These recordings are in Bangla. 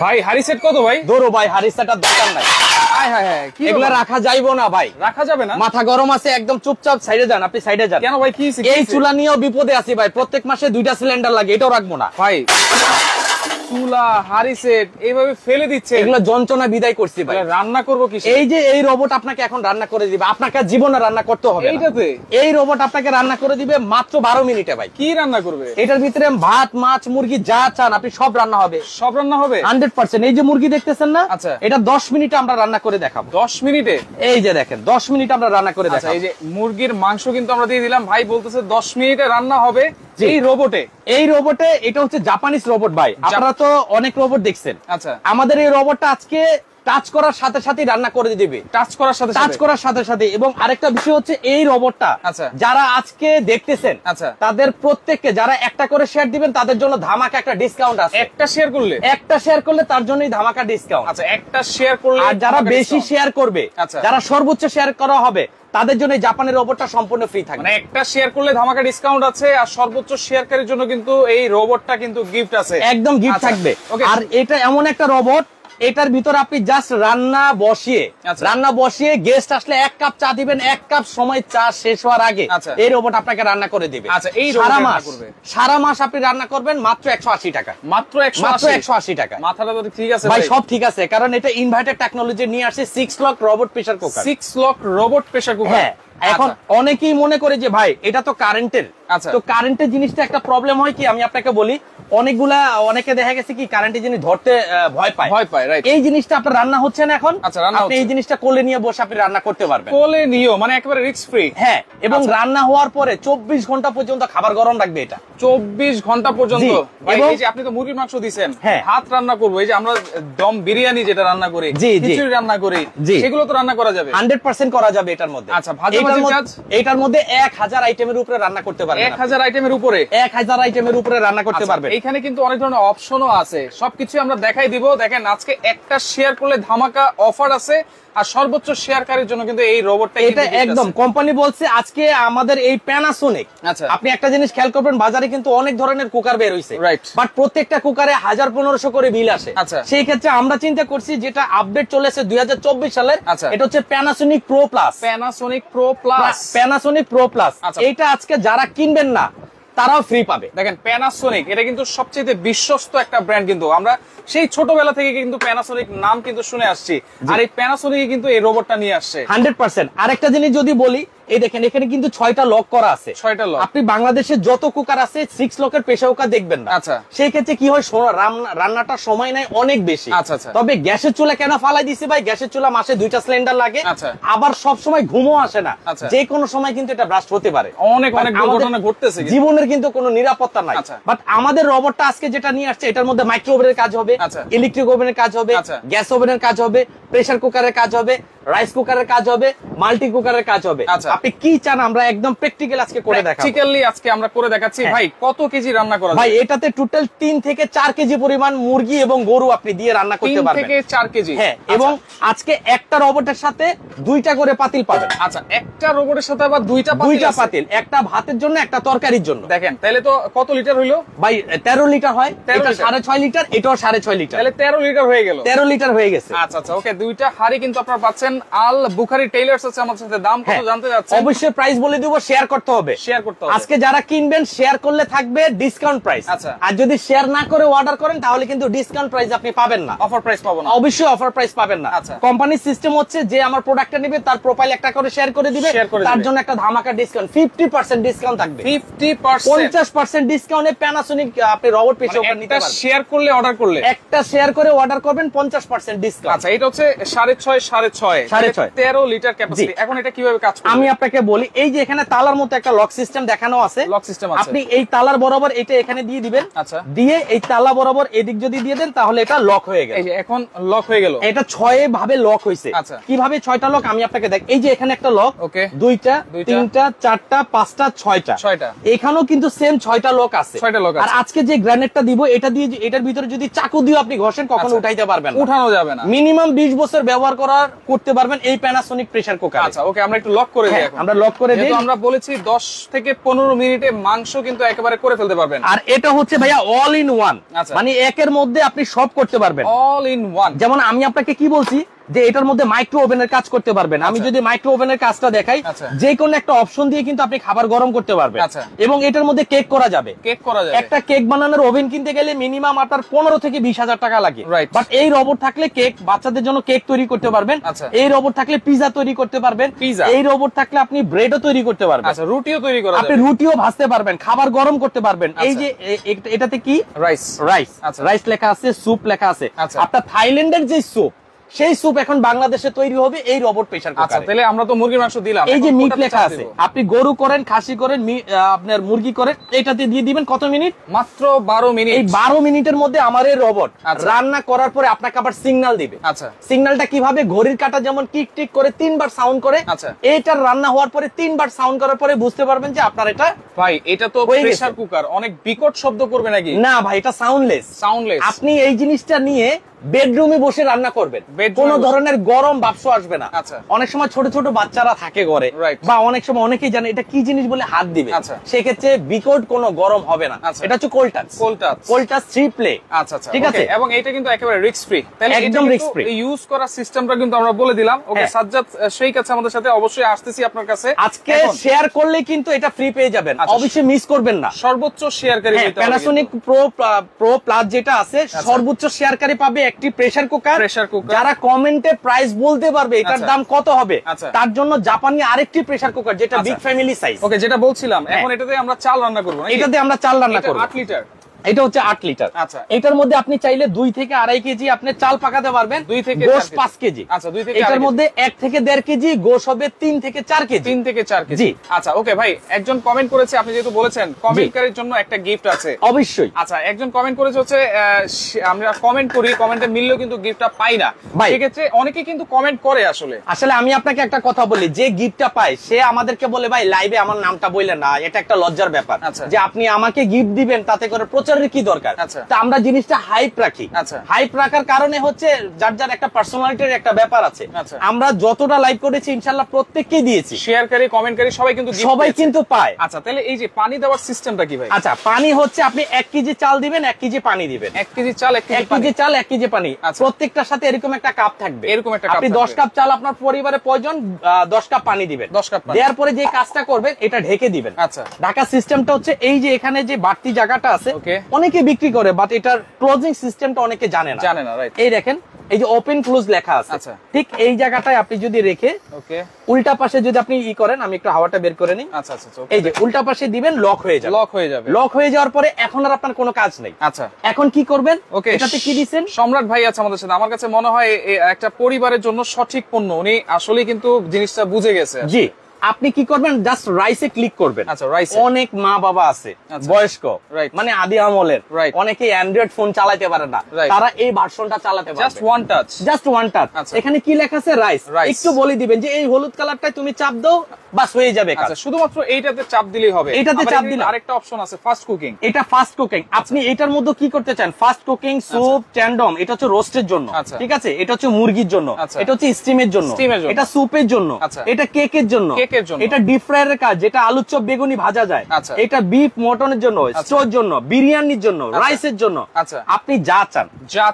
ভাই হাড়ি সেট কত ভাই? ধরো ভাই হাড়ি সেটার দরকার নাই। এগুলা রাখা যাইবো না ভাই, রাখা যাবে না। মাথা গরম আছে, একদম চুপচাপ সাইডে যান, আপনি সাইডে যান। কেন ভাই, কি এই চুলা নিয়েও বিপদে আছি ভাই, প্রত্যেক মাসে 2টা সিলিন্ডার লাগে, এটাও রাখবো না ভাই। চুলা হাড়ি সেট এইভাবে ফেলে দিচ্ছে, এগুলো যন্ত্রণা বিদায় করছি ভাই। রান্না করবো কি? এই যে এই রোবট আপনাকে এখন রান্না করে দিবে, আপনাকে জীবনে রান্না করতে হবে এইটাতে। এই রোবট আপনাকে রান্না করে দিবে মাত্র 12 মিনিটে ভাই। কি রান্না করবে? এটার ভিতরে ভাত, মাছ, মুরগি যা চান আপনি সব রান্না হবে। সব রান্না হবে 100%। এই যে মুরগি দেখতেছেন না, আচ্ছা, এটা 10 মিনিটে আমরা রান্না করে দেখাবো। 10 মিনিটে? এই যে দেখেন 10 মিনিট আমরা রান্না করে দেখাবো। এই যে মুরগির মাংস কিন্তু আমরা দিয়ে দিলাম, ভাই বলতেছে 10 মিনিটে রান্না হবে এই রোবটে। এই রোবটে, এটা হচ্ছে জাপানিজ রোবট ভাই। আপনারা তো অনেক রোবট দেখছেন, আচ্ছা। আমাদের এই রোবটটা আজকে টাচ করার সাথে সাথে রান্না করে দিবে, টাচ করার সাথে সাথে। এবং আরেকটা বিষয় হচ্ছে এই রোবটটা, আচ্ছা, যারা আজকে দেখতেছেন, আচ্ছা, তাদের প্রত্যেককে যারা একটা করে শেয়ার দিবেন তাদের জন্য ধামাকা একটা ডিসকাউন্ট আছে। একটা শেয়ার করলে তার জন্যই ধামাকা ডিসকাউন্ট। আচ্ছা, একটা শেয়ার করলে। আর যারা বেশি শেয়ার করবে, আচ্ছা, যারা সর্বোচ্চ শেয়ার করা হবে, তাদের জন্য জাপানের রোবটটা সম্পূর্ণ ফ্রি থাকবে। মানে একটা শেয়ার করলে ধামাকা ডিসকাউন্ট আছে, আর সর্বোচ্চ শেয়ারকারীর জন্য কিন্তু এই রোবটটা কিন্তু গিফট আছে, একদম গিফট থাকবে। আর এটা এমন একটা রোবট, এটার ভিতরে আপনি জাস্ট রান্না বসিয়ে গেস্ট আসলে 1 কাপ চা দিবেন, 1 কাপ সময় চা শেষ হওয়ার আগে এই রোবট আপনাকে রান্না করে দিবে। আচ্ছা, এই সারা মাস আপনি রান্না করবেন মাত্র 180 টাকা। মাত্র 180 টাকা। মাথাটা তো ঠিক আছে ভাই, সব ঠিক আছে, কারণ এটা ইনভার্টার টেকনোলজি নিয়ে আসছে 6 lock robot pressure cooker. 6 lock robot pressure cooker. হ্যাঁ, এখন অনেকেই মনে করে যে ভাই এটা তো কারেন্টের। আচ্ছা, তো কারেন্টের জিনিসটা একটা প্রবলেম হয় কি, আমি আপনাকে বলি, অনেকে দেখা গেছে কি কারেন্টের জিনিস ধরতে ভয় পায়। রাইট। এই জিনিসটা আপনার রান্না হচ্ছে না এখন। আচ্ছা, রান্না আপনি এই জিনিসটা কোলে নিয়ে বসে আপনি রান্না করতে পারবেন। কোলে নিও মানে একেবারে রিস্ক ফ্রি। হ্যাঁ, এবং রান্না হওয়ার পরে 24 ঘন্টা পর্যন্ত খাবার গরম রাখবে এটা। 24 ঘন্টা পর্যন্ত। ভাই, এই যে আপনি তো মুরগির মাংস দিবেন, ভাত রান্না করব, এই যে আমরা দম বিরিয়ানি যেটা রান্না করি, খিচুড়ি রান্না করি, সেগুলো তো রান্না করা যাবে 100% করা যাবে এটার মধ্যে। আচ্ছা, ভাজাভাজি কাজ এটার মধ্যে 1000 আইটেমের উপরে রান্না করতে পারবেন। 1000 আইটেমের উপরে? 1000 আইটেমের উপরে রান্না করতে পারবেন। এখানে কিন্তু অনেক ধরনের অপশনও আছে, সবকিছু আমরা দেখাই দিব। দেখেন, আজকে একটা শেয়ার করলে ধামাকা অফার আছে, আর সর্বোচ্চ শেয়ারকারীর জন্য কিন্তু এই রোবটটা এটা একদম কোম্পানি বলছে আজকে আমাদের এই প্যানাসোনিক। আচ্ছা, আপনি একটা জিনিস খেয়াল করবেন, বাজারে কিন্তু অনেক ধরনের কুকার বের হইছে, রাইট, বাট প্রত্যেকটা কুকারে 1000-1500 করে বিল আসে। আচ্ছা, সেই ক্ষেত্রে আমরা চিন্তা করছি যেটা আপডেট চলেছে 2024 সালের, এটা হচ্ছে Panasonic pro plus. Panasonic pro plus, এইটা আজকে যারা কিনবেন না তারাও ফ্রি পাবে। দেখেন, প্যানাসোনিক এটা কিন্তু সবচেয়ে বিশ্বস্ত একটা ব্র্যান্ড, কিন্তু আমরা সেই ছোটবেলা থেকে কিন্তু প্যানাসোনিক নাম কিন্তু শুনে আসছি, আর এই প্যানাসোনিক কিন্তু এই রোবটটা নিয়ে আসছে 100%। আরেকটা জিনিস যদি বলি, এই দেখেন এখানে কিন্তু 6টা লক করা আছে। 6টা লক। আপনি বাংলাদেশে যত কুকার আছে 6 লকের প্রেসার কুকার দেখবেন না। আচ্ছা, সেই ক্ষেত্রে কি হয়, রান্নাটা সময় নেয় অনেক বেশি। আচ্ছা, তবে গ্যাসের চুলা কেন ফালাই দিছি ভাই, গ্যাসের চুলা মাসে 2টা সিলিন্ডার লাগে, আবার সব সময় ঘুমও আসে না, যে কোনো সময় কিন্তু এটা ব্লাস্ট হতে পারে। অনেক দুর্ঘটনা ঘটতেছে, জীবনের কিন্তু কোনো নিরাপত্তা নাই। বাট আমাদের রোবটটা আজকে যেটা নিয়ে আসছে, এটার মধ্যে মাইক্রো ওভেনের কাজ হবে, ইলেকট্রিক ওভেনের কাজ হবে, গ্যাস ওভেনের কাজ হবে, প্রেসার কুকারের কাজ হবে, রাইস কুকারের কাজ হবে, মাল্টি কুকারের কাজ হবে। আপনি কি চান আমরা একদম প্র্যাকটিক্যাল আজকে করে দেখাবো। প্র্যাকটিক্যালি আজকে আমরা করে দেখাচ্ছি। ভাই, কত কেজি রান্না করা যায়? ভাই, এটাতে টোটাল 3 থেকে 4 কেজি পরিমাণ মুরগি এবং গরু আপনি দিয়ে রান্না করতে পারবেন। 3 থেকে 4 কেজি। হ্যাঁ, এবং আজকে একটা রোবটের সাথে 2টা করে পাতিল পাবেন। আচ্ছা, একটা রোবটের সাথে আবার 2টা পাতিল, একটা ভাতের জন্য, একটা তরকারির জন্য। দেখেন, তাহলে তো কত লিটার হইলো ভাই? 13 লিটার হয়। এটা 6.5 লিটার, এটাও 6.5 লিটার, তাহলে 13 লিটার হয়ে গেল। 13 লিটার হয়ে গেছে। আচ্ছা, ওকে, 2টা হাড়ি কিন্তু আপনারা পাচ্ছেন। আল বুখারী টেইলার্স আছে আমাদের সাথে। দাম কত জানতে যাচ্ছেন? অবশ্যই প্রাইস বলে দিব, শেয়ার করতে হবে। আজকে যারা কিনবেন শেয়ার করলে থাকবে ডিসকাউন্ট প্রাইস। আচ্ছা, আর যদি শেয়ার না করে অর্ডার করেন তাহলে কিন্তু ডিসকাউন্ট প্রাইস আপনি পাবেন না, অফার প্রাইস পাবেন না। অবশ্যই অফার প্রাইস পাবেন না। কোম্পানির সিস্টেম হচ্ছে যে আমার প্রোডাক্টটা নেবে তার প্রোফাইল একটা করে শেয়ার করে দিবে, তার জন্য একটা ধামাকা ডিসকাউন্ট 50% ডিসকাউন্ট থাকবে। 50% ডিসকাউন্টে প্যানাসোনিক আপনি রোবট প্রেসার কুকার নিতে পারবেন। শেয়ার করলে, অর্ডার করলে, একটা শেয়ার করে অর্ডার করবেন 50% ডিসকাউন্ট। আচ্ছা, এটা হচ্ছে 6.5 13 লিটার ক্যাপাসিটি। এখন এটা কিভাবে কাজ করে আমি আপনাকে বলি, এই যে এখানে তালার মতো একটা লক সিস্টেম দেখানো আছে, আপনি এই তালার বরাবর এটা এখানে দিয়ে দিবেন। আচ্ছা, দিয়ে এই তালা বরাবর এদিক যদি দিয়ে দেন তাহলে এটা লক হয়ে গেল। এই যে এখন লক হয়ে গেল। এটা 6 ভাবে লক হইছে। আচ্ছা, কিভাবে 6টা লক আমি আপনাকে দেখ, এই যে এখানে একটা লক, ওকে, 2টা 3টা 4টা 5টা 6টা, এখানেও কিন্তু সেম 6টা লক আছে। আর আজকে যে গ্রানেডটা দিব, এটা দিয়ে এটার ভিতরে যদি চাকু দিয়ে আপনি ঘষেন কখনো উঠাইতে পারবেন না, উঠানো যাবে না। মিনিমাম 20 বছর ব্যবহার করতে পারবেন এই প্যানাসোনিক প্রেসার কুকার। আচ্ছা ওকে, আমরা একটু লক করে দিই এখন। আমরা লক করে দিই। আমরা বলেছি 10 থেকে 15 মিনিটে মাংস কিন্তু একেবারে করে ফেলতে পারবেন। আর এটা হচ্ছে ভাইয়া অল ইন ওয়ান, মানে একের মধ্যে আপনি সব করতে পারবেন, অল ইন ওয়ান। যেমন আমি আপনাকে কি বলছি যে এটার মধ্যে মাইক্রো ওভেনের কাজ করতে পারবেন। আমি যদি মাইক্রো ওভেনের কাজটা দেখাই, যে কোনো একটা অপশন দিয়ে কিন্তু আপনি খাবার গরম করতে পারবেন, এবং এটার মধ্যে কেক করা যাবে। কেক করা যাবে। একটা কেক বানানোর ওভেন কিনতে গেলে মিনিমাম আপনার 15 থেকে 20,000 টাকা লাগে, বাট এই রোবট থাকলে কেক, বাচ্চাদের জন্য কেক তৈরি করতে পারবেন। এই রোবট থাকলে পিজা তৈরি করতে পারবেন। এই রোবট থাকলে আপনি ব্রেডও তৈরি করতে পারবেন। আচ্ছা, রুটিও তৈরি করা যাবে। আপনি রুটিও ভাজতে পারবেন, খাবার গরম করতে পারবেন। এই যে এটাতে কি রাইস, রাইস, রাইস লেখা আছে, স্যুপ লেখা আছে। আপনার থাইল্যান্ডের যে স্যুপ, সেই স্যুপ এখন বাংলাদেশে তৈরি হবে এই রোবট প্রেসার কুকারে। আচ্ছা, তাহলে আমরা তো মুরগির মাংস দিলাম, এই যে মিট লেখা আছে, আপনি গরু করেন, খাসি করেন, আপনার মুরগি করেন, এটাতে দিয়ে দিবেন কত মিনিট? মাত্র 12 মিনিট। এই 12 মিনিটের মধ্যে আমার এই রোবট রান্না করার পরে আপনাকে আবার সিগন্যাল দিবে। আচ্ছা, সিগন্যালটা কিভাবে? ঘড়ির কাঁটা যেমন টিক টিক করে 3 বার সাউন্ড করে, এইটার রান্না হওয়ার পরে 3 বার সাউন্ড করার পরে বুঝতে পারবেন যে আপনার এটা। ভাই এটা তো প্রেসার কুকার, অনেক বিকট শব্দ করবে নাকি? না ভাই, এটা সাউন্ডলেস। সাউন্ডলেস। আপনি এই জিনিসটা নিয়ে বেডরুমে বসে রান্না করবেন, কোন ধরনের গরম বাষ্প আসবে না। অনেক সময় ছোট ছোট বাচ্চারা থাকে ঘরে, বা অনেক সময় অনেকেই জানে এটা কি জিনিস বলে হাত দিবে, সেক্ষেত্রে বিকট কোনো গরম হবে না। এটা হচ্ছে cold touch. Cold touch 3 play. আচ্ছা আচ্ছা, ঠিক আছে। এবং এটা কিন্তু একেবারে রিস্ক ফ্রি। তাহলে একদম রিস্ক ফ্রি। ইউজ করার সিস্টেমটা কিন্তু আমরা বলে দিলাম। ওকে সাজ্জাদ শেখ আছে আমাদের সাথে, অবশ্যই আসতেছি আপনার কাছে। আজকে শেয়ার করলে কিন্তু এটা ফ্রি পেয়ে যাবেন, অবশ্যই মিস করবেন না। সর্বোচ্চ শেয়ারকারী প্যানাসোনিক প্রো প্লাস যেটা আছে, সর্বোচ্চ শেয়ারকারী পাবে একটি প্রেসার কুকার। যারা কমেন্টে প্রাইস বলতে পারবে এটার দাম কত হবে, তার জন্য জাপানি আরেকটি প্রেসার কুকার যেটা বিগ ফ্যামিলি সাইজ। ওকে, যেটা বলছিলাম, এখন এটাতে আমরা চাল রান্না করব। এটাতে আমরা চাল রান্না করব 8 লিটার। এটা হচ্ছে 8 লিটার। আচ্ছা, এটার মধ্যে আপনি চাইলে 2 থেকে 2.5 কেজি আপনি চাল পাকাতে পারবেন। 2 থেকে 5 কেজি। আচ্ছা, 2 থেকে এটার মধ্যে 1 থেকে 1.5 কেজি, গোশ হবে 3 থেকে 4 কেজি। 3 থেকে 4 কেজি। আচ্ছা ওকে ভাই, একজন কমেন্ট করেছে, আপনি যেহেতু বলেছেন কমেন্টকারীর জন্য একটা গিফট আছে। অবশ্যই। আচ্ছা, একজন কমেন্ট করেছে হচ্ছে আমরা কমেন্ট করি, কমেন্টে মিললেও কিন্তু গিফটটা পাই না। সেক্ষেত্রে অনেকে কিন্তু কমেন্ট করে। আসলে আমি আপনাকে একটা কথা বলি, যে গিফটটা পায় সে আমাদেরকে বলে ভাই লাইভে আমার নামটা বললেন না, এটা একটা লজ্জার ব্যাপার যে আপনি আমাকে গিফট দিবেন, তাতে করে প্রচারের কি দরকার? তা আমরা জিনিসটা হাইপ রাখি। হাইপ রাখার কারণে হচ্ছে যার যার একটা পার্সোনালিটির একটা ব্যাপার আছে। আমরা যতটা লাইভ করেছি ইনশাআল্লাহ প্রত্যেককেই দিয়েছি, শেয়ারকারী কমেন্টকারী সবাই কিন্তু পায়। আচ্ছা, তাহলে এই যে পানি দেওয়ার সিস্টেমটা কি ভাই? আচ্ছা, পানি হচ্ছে আপনি 1 কেজি চাল দিবেন, 1 কেজি পানি দিবেন। 1 কেজি চাল 1 কেজি পানি। প্রত্যেকটার সাথে এরকম একটা কাপ থাকবে। আপনি 10 কাপ চাল আপনার পরিবারের প্রয়োজন, 10 কাপ পানি দিবেন। 10 কাপ দেওয়ার পরে যে কাজটা করবেন এটা ঢেকে দিবেন। আচ্ছা, ঢাকার সিস্টেমটা হচ্ছে এই যে এখানে যে বাড়তি জায়গাটা আছে, অনেকে বিক্রি করে, বাট এটার ক্লোজিং সিস্টেমটা অনেকে জানে না। এই দেখেন, এই যে ওপেন ক্লোজ লেখা আছে, ঠিক এই জায়গাটায় আপনি যদি রেখে উল্টা পাশে যদি আপনি করেন, আমি একটু হাওয়াটা বের করে নিই। এই যে উল্টা পাশে দিবেন, লক হয়ে যাবে। লক হয়ে যাওয়ার পরে এখন আর আপনার কোনো কাজ নেই। আচ্ছা, এখন কি করবেন? এটাতে কি দিবেন? সম্রাট ভাই আছে আমাদের সাথে। আমার কাছে মনে হয় একটা পরিবারের জন্য সঠিক পণ্য। উনি আসলে কিন্তু জিনিসটা বুঝে গেছে। জি, আপনি কি করবেন? জাস্ট রাইসে ক্লিক করবেন। আচ্ছা, রাইসে অনেক মা বাবা আছে বয়স্ক, মানে আদি আমলের, অনেকে অ্যান্ড্রয়েড ফোন চালাতে পারে না, তারা এই ভার্সনটা চালাতে পারবে। Just one touch. এখানে কি লেখা আছে? রাইস। একটু বলে দিবেন যে এই হলুদ কালারটায় তুমি চাপ দাও, বাস হয়ে যাবে কাজ। আচ্ছা, শুধুমাত্র এইটাতে চাপ দিলেই হবে। এটাতে চাপ দিলে আরেকটা অপশন আছে, ফাস্ট কুকিং। এটা ফাস্ট কুকিং। আপনি এটার মধ্যে কি করতে চান? ফাস্ট কুকিং, স্যুপ, ট্যান্ডম, এটা হচ্ছে রোস্টের জন্য, ঠিক আছে? এটা হচ্ছে মুরগির জন্য, এটা হচ্ছে স্টিমের জন্য, এটা স্যুপের জন্য, এটা কেকের জন্য, এটা ডিপ ফ্রাইয়ের কাজ, যেটা আলু চপ বেগুনি ভাজা যায়, এটা বিফ মটনের জন্য, স্টোর জন্য, বিরিয়ানির জন্য, রাইসের জন্য। আপনি যা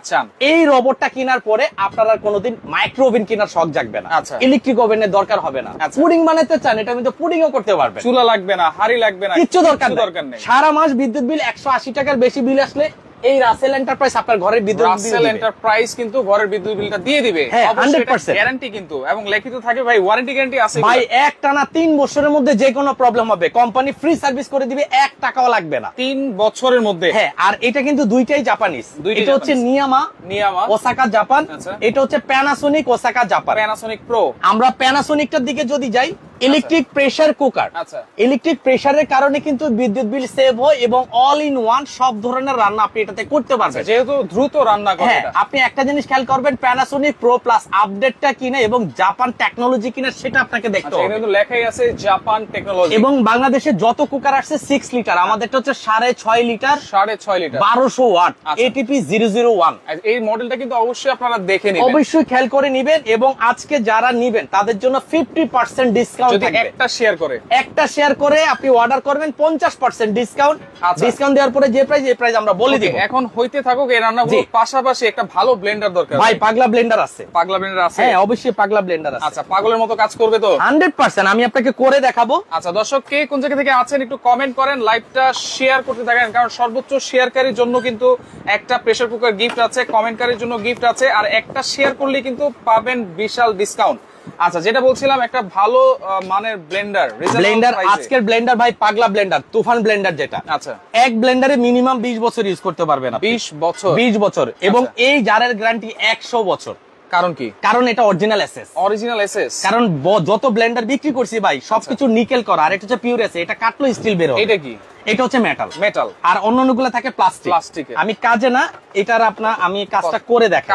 চান। এই রোবটটা কেনার পরে আপনার আর কোনোদিন মাইক্রো ওভেন কেনার শখ জাগবে না, ইলেকট্রিক ওভেনের দরকার হবে না। পুডিং বানাতে চান, এটা কিন্তু পুডিংও করতে পারবেন, চুলা লাগবে না, হাঁড়ি লাগবে না, কিচ্ছু দরকার নেই। সারা মাস বিদ্যুৎ বিল 180 টাকার বেশি বিল আসলে এই রাসেল এন্টারপ্রাইজ আপনার ঘরের বিদ্যুৎ বিল, রাসেল এন্টারপ্রাইজ কিন্তু ঘরের বিদ্যুৎ বিলটা দিয়ে দিবে। 100% গ্যারান্টি কিন্তু, এবং লিখিত থাকে ভাই, ওয়ারেন্টি গ্যারান্টি আছে ভাই। একটানা 3 বছরের মধ্যে যে কোনো প্রবলেম হবে কোম্পানি ফ্রি সার্ভিস করে দিবে, 1 টাকাও লাগবে না 3 বছরের মধ্যে। হ্যাঁ, আর এটা কিন্তু দুইটাই জাপানিজ। এটা হচ্ছে নিয়ামা ওসাকা জাপান, এটা হচ্ছে Panasonic Osaka Japan, Panasonic pro. আমরা প্যানাসোনিকটার দিকে যদি যাই, ইলেকট্রিক প্রেসার কুকার। আচ্ছা, ইলেকট্রিক প্রেসারের কারণে কিন্তু বিদ্যুৎ বিল সেভ হয় এবং অল ইন ওয়ান সব ধরনের রান্না আপনি এটাতে করতে পারবেন, যেহেতু দ্রুত রান্না করে। আপনি একটা জিনিস খেয়াল করবেন, প্যানাসোনিক প্রো প্লাস আপডেটটা কিনা এবং জাপান টেকনোলজি কিনা সেটা আপনাকে দেখতে হবে। কিন্তু লেখাই আছে জাপান টেকনোলজি। এবং বাংলাদেশে যত কুকার আসছে 6 লিটার, আমাদেরটা হচ্ছে 6.5 লিটার, 6.5 লিটার 1200 ওয়াট এটিপি 001। এই মডেলটা কিন্তু অবশ্যই আপনারা দেখে নেবেন, অবশ্যই খেয়াল করে নেবেন। এবং আজকে যারা নেবেন তাদের জন্য 50% ডিসকাউন্ট থাকবে। একটা শেয়ার করে আপনি অর্ডার করবেন 50% ডিসকাউন্ট। ডিসকাউন্ট দেওয়ার পরে যে প্রাইস, এই প্রাইস আমরা বলে দিব। এখন হইতে থাকুক এই রান্নাগুলোর পাশাপাশি একটা ভালো ব্লেন্ডার দরকার। ভাই পাগলা ব্লেন্ডার আছে। পাগলা ব্লেন্ডার আছে? হ্যাঁ অবশ্যই পাগলা ব্লেন্ডার আছে। আচ্ছা, পাগলের মতো কাজ করবে তো? 100% আমি আপনাকে করে দেখাবো। আচ্ছা দর্শক, কে কোন জায়গা থেকে আছেন একটু কমেন্ট করেন, লাইভটা শেয়ার করতে থাকেন, কারণ সর্বোচ্চ শেয়ারকারীর জন্য কিন্তু একটা প্রেসার কুকার গিফট আছে, কমেন্টকারীর জন্য গিফট আছে, আর একটা শেয়ার করলে কিন্তু পাবেন বিশাল ডিসকাউন্ট। আচ্ছা, যেটা বলছিলাম একটা ভালো মানের ব্লেন্ডার। আজকের ব্লেন্ডার ভাই পাগলা ব্লেন্ডার, তুফান ব্লেন্ডার যেটা। আচ্ছা, এক ব্লেন্ডারে মিনিমাম 20 বছর ইউজ করতে পারবেন। 20 বছর এবং এই জারের গ্যারান্টি 100 বছর। কারণ কি? কারণ এটা অরিজিনাল এসএস। কারণ যত ব্লেন্ডার বিক্রি করছি ভাই সবকিছু নিকেল করা, আর এটা হচ্ছে পিওর এসএস। এটা কাটলো স্টিল বের হবে। এটা কি? এটা হচ্ছে মেটাল, আর অন্যান্যগুলো থাকে প্লাস্টিক। আমি কাজে না, এটার আমি কাজটা করে দেখাই,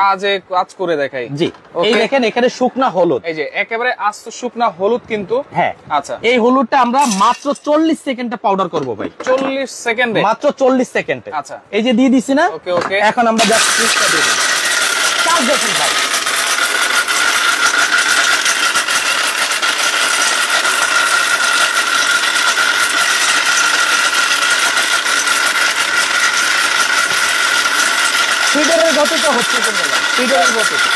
কাজ করে দেখাই। জি, এই দেখেন এখানে শুকনা হলুদ, এই যে একেবারে আস্ত শুকনা হলুদ কিন্তু। হ্যাঁ আচ্ছা, এই হলুদটা আমরা মাত্র 40 সেকেন্ডে পাউডার করব ভাই। 40 সেকেন্ডে? মাত্র 40 সেকেন্ডে। আচ্ছা, এই যে দিয়ে দিছি না। ওকে, এখন আমরা জাস্ট সুইচটা দিয়ে দেব। কাজ দেখুন ভাই। ফিডারের গতিটা হচ্ছে ফিডারের গতিটা।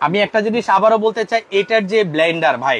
আমি একটা জিনিস আবারও বলতে চাই, এটার যে ব্লেন্ডার ভাই,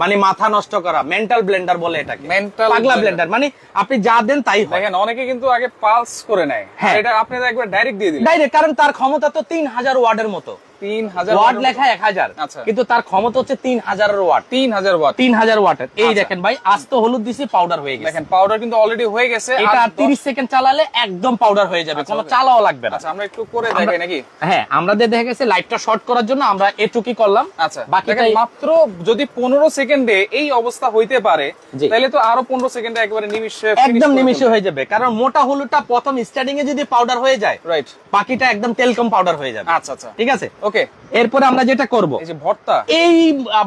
মানে মাথা নষ্ট করা, মেন্টাল ব্লেন্ডার বলে এটাকে, পাগলা ব্লেন্ডার। মানে আপনি যা দেন তাই হয়। দেখেন অনেকে কিন্তু আগে পালস করে নেয়, এটা আপনি একবার ডাইরেক্ট দিয়ে দিলেন। ডাইরেক্ট, কারণ তার ক্ষমতা তো 3000 ওয়াটের মতো। 3000 ওয়াট লেখা 1000, কিন্তু তার ক্ষমতা হচ্ছে 3000 ওয়াট। 3000 ওয়াটের। এই দেখেন ভাই, আস্ত হলুদ দিছি, পাউডার হয়ে গেছে। দেখেন পাউডার কিন্তু অলরেডি হয়ে গেছে। এটা 30 সেকেন্ড চালালে একদম পাউডার হয়ে যাবে, কোনো চালাও লাগবে না। আচ্ছা, আমরা একটু করে দেখাই নাকি? হ্যাঁ, আমাদের দেখা গেছে লাইটটা শর্ট করার জন্য আমরা এটুকুই করলাম। আচ্ছা, বাকিটা মাত্র যদি 15 সেকেন্ডে এই অবস্থা হইতে পারে, তাহলে তো আরো 15 সেকেন্ডে একবারে নিমিষে, একদম নিমিষে হয়ে যাবে। কারণ মোটা হলুদটা প্রথম স্টার্টিং এ যদি পাউডার হয়ে যায়, রাইট, বাকিটা একদম তেলকম পাউডার হয়ে যাবে। আচ্ছা, ঠিক আছে, ওকে। এরপরে আমরা যেটা করব, এই যে ভর্তা, এই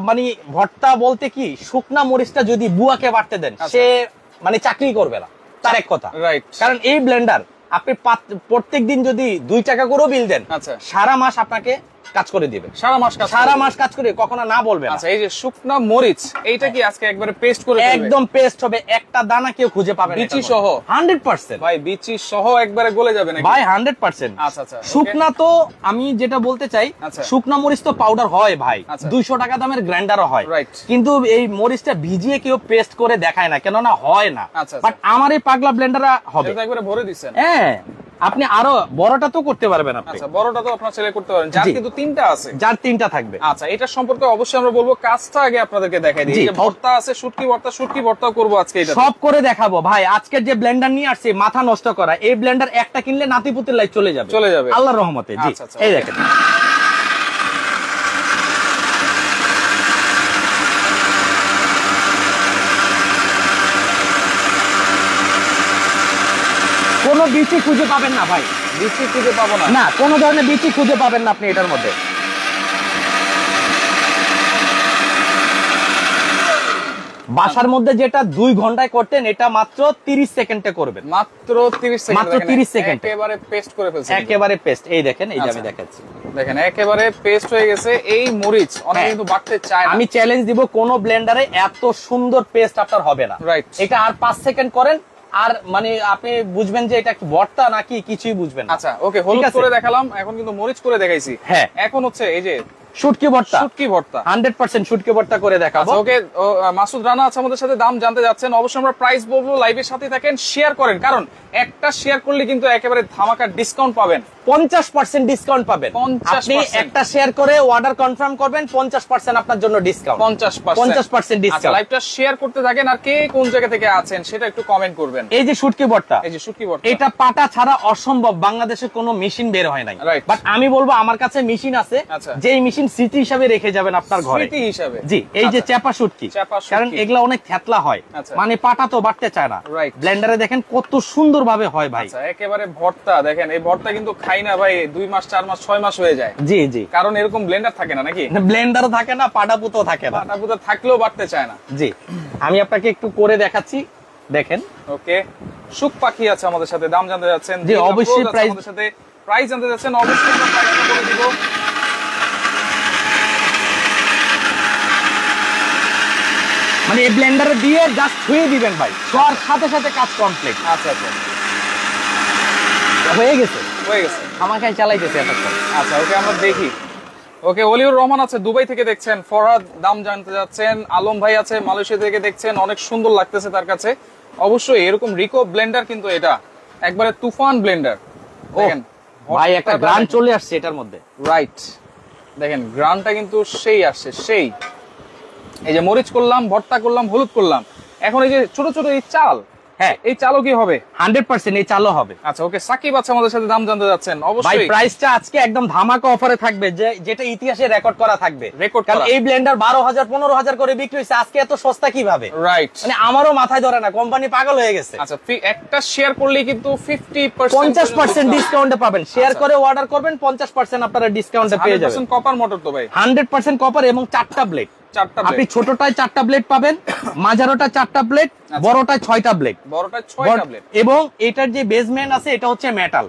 মানে ভর্তা বলতে কি, শুকনা মরিচটা যদি বুয়াকে বাটতে দেন, সে মানে চাকরি করবে না, তার এক কথা। রাইট, কারণ এই ব্লেন্ডার আপনি প্রত্যেকদিন যদি 2 টাকা করে বিল দেন, সারা মাস আপনাকে কাজ করে দিবে। সারা মাস কাজ করে, কখনো না বলবে না। আচ্ছা, এই যে শুকনা মরিচ, এইটা কি আজকে একবারে পেস্ট করে ফেলবে? একদম পেস্ট হবে, একটা দানা কেউ খুঁজে পাবে না। বিচি সহ 100%। ভাই বিচি সহ একবারে গলে যাবে নাকি? ভাই 100%। আচ্ছা, শুকনা তো আমি যেটা বলতে চাই, শুকনা মরিচ তো পাউডার হয় ভাই, 200 টাকা দামের গ্রাইন্ডারও হয়, কিন্তু এই মরিচটা ভিজিয়ে কেউ পেস্ট করে দেখায় না, কেননা হয় না। বাট আমার এই পাগলা ব্লেন্ডার হবে। এটা একবারে ভরে দিবেন। হ্যাঁ, আপনি আরো বড়টা তো করতে পারবেন। আপনি আচ্ছা, বড়টা তো আপনার ছেলে করতে পারেন, যার কিন্তু 3টা আছে, যার 3টা থাকবে। আচ্ছা, এটা সম্পর্কে অবশ্যই আমরা বলবো, কাজটা আগে আপনাদেরকে দেখাই দিই। যে ভর্তা আছে, শুটকি ভর্তা করব আজকে, এটা সব করে দেখাবো ভাই। আজকের যে ব্লেন্ডার নিয়ে আসছে মাথা নষ্ট করা, এই ব্লেন্ডার একটা কিনলে নাতিপুতির লাইফ চলে যাবে আল্লাহর রহমতে। জি, এই দেখেন কোনো বিচি খুঁজে পাবেন না ভাই, বিচি খুঁজে পাবো না, না কোনো ধরনের বিচি খুঁজে পাবেন না আপনি এটার মধ্যে। বাসার মধ্যে যেটা 2 ঘন্টায় করতেন, এটা মাত্র 30 সেকেন্ডে করবেন। মাত্র 30 সেকেন্ড, মাত্র 30 সেকেন্ড, একেবারে পেস্ট করে ফেলছেন। একেবারে পেস্ট। এই দেখেন, এই যে আমি দেখাচ্ছি, দেখেন একেবারে পেস্ট হয়ে গেছে। এই মরিচ অনেকে কিন্তু বাটতে চায় না। আমি চ্যালেঞ্জ দিব, কোন ব্লেন্ডারে এত সুন্দর পেস্ট আপনার হবে না। রাইট, এটা আর 5 সেকেন্ড করেন, আর মানে আপনি বুঝবেন যে এটা কি ভর্তা নাকি কিছুই বুঝবেন। আচ্ছা, ওকে, হলুদ করে দেখালাম, এখন কিন্তু মরিচ করে দেখাইছি। হ্যাঁ, এখন হচ্ছে এই যে শুটকি ভর্তা, 100% শুটকি ভর্তা করে দেখাবো। ওকে, মাসুদ রানা আছে আমাদের সাথে, দাম জানতে যাচ্ছেন, অবশ্যই আমরা প্রাইস বলবো, লাইভের সাথে থাকেন, শেয়ার করেন, কারণ একটা শেয়ার করলে কিন্তু একেবারে ধামাকা ডিসকাউন্ট পাবেন। 50% ডিসকাউন্ট পাবেন। আপনি একটা শেয়ার করে অর্ডার কনফার্ম করবেন, 50% আপনার জন্য ডিসকাউন্ট। 50% ডিসকাউন্ট। লাইভটা শেয়ার করতে থাকেন, আর কে কোন জায়গা থেকে আছেন সেটা একটু কমেন্ট করবেন। এই যে শুটকি ভর্তা, এই যে শুটকি ভর্তা, এটা পাটা ছাড়া অসম্ভব, বাংলাদেশে কোনো মেশিন বের হয় নাই। বাট আমি বলবো আমার কাছে মেশিন আছে, যেই মেশিন স্মৃতি হিসাবে রেখে যাবেন আপনার ঘরে। স্মৃতি হিসাবে, জি। এই যে চাপা শুটকি, কারণ এগুলা অনেক থেতলা হয়, মানে পাটা তো বাড়তে চায় না। ব্লেন্ডারে দেখেন কত সুন্দর ভাবে হয় ভাই। একেবারে ভর্তা দেখেন, এই ভর্তা কিন্তু খাই না ভাই 2 মাস 4 মাস 6 মাস হয়ে যায়। জি জি, কারণ এরকম ব্লেন্ডার থাকে না নাকি? ব্লেন্ডারও থাকে না, পাটাপুতো থাকে না। পাটাপুতো থাকলেও বাড়তে চায় না। জি, আমি আপনাকে একটু করে দেখাচ্ছি, দেখেন। ওকে, সুখ পাখি আছে আমাদের সাথে, দাম জানতে যাচ্ছেন? জি অবশ্যই, প্রাইস আমাদের সাথে প্রাইস জানতে যাচ্ছেন, অবশ্যই আমরা প্রাইসটা বলে দিব। মানে এই ব্লেন্ডারে দিয়ে জাস্ট ধুয়ে দিবেন ভাই, ছোঁয়ার সাথে সাথে কাজ কমপ্লিট। আচ্ছা আচ্ছা, হয়ে গেছে, হয়ে গেছে। আমাকে চালাইতেছে এতক্ষণ। আচ্ছা ওকে, আমরা দেখি। ওকে, অলিউর রহমান আছে দুবাই থেকে দেখছেন, ফরহাদ দাম জানতে যাচ্ছেন, আলম ভাই আছে মালয়েশিয়া থেকে দেখছেন, অনেক সুন্দর লাগতেছে তার কাছে। অবশ্যই এরকম রিকো ব্লেন্ডার, কিন্তু এটা একবারে তুফান ব্লেন্ডার। দেখেন ভাই, একটা গ্রান চলে আসছে এটার মধ্যে। রাইট, দেখেন গ্রানটা কিন্তু সেই আসছে, সেই। এই যে মরিচ করলাম, ভর্তা করলাম, হলুদ করলাম, এখন এই যে ছোট ছোট এই চাল, হ্যাঁ এই চালও কি হবে? 100% এই চালও হবে। আচ্ছা ওকে, সাকিব আছে আমাদের সাথে, দাম জানতে যাচ্ছেন? অবশ্যই ভাই, প্রাইসটা আজকে একদম ধামাকা অফারে থাকবে, যেটা ইতিহাসে রেকর্ড করা থাকবে। কারণ এই ব্লেন্ডার 12,000 15,000 করে বিক্রি হয়েছে, আজকে এত সস্তা কিভাবে? রাইট, মানে আমারও মাথায় ধরে না, কোম্পানি পাগল হয়ে গেছে। আচ্ছা, একটা শেয়ার করলেই কিন্তু 50% ডিসকাউন্টে পাবেন। শেয়ার করে অর্ডার করবেন, 50% আপনারা ডিসকাউন্টে পেয়ে যাবেন। 100% কপার মোটর তো ভাই, 100% কপার এবং 4টা ব্লেড। আপনি ছোটটায় 4টা ব্লেড পাবেন, মাঝারোটা 4টা ব্লেড, বড়টায় 6টা ব্লেড। বড়টায় 6টা ব্লেড, এবং এটার যে বেসমেন্ট আছে এটা হচ্ছে মেটাল,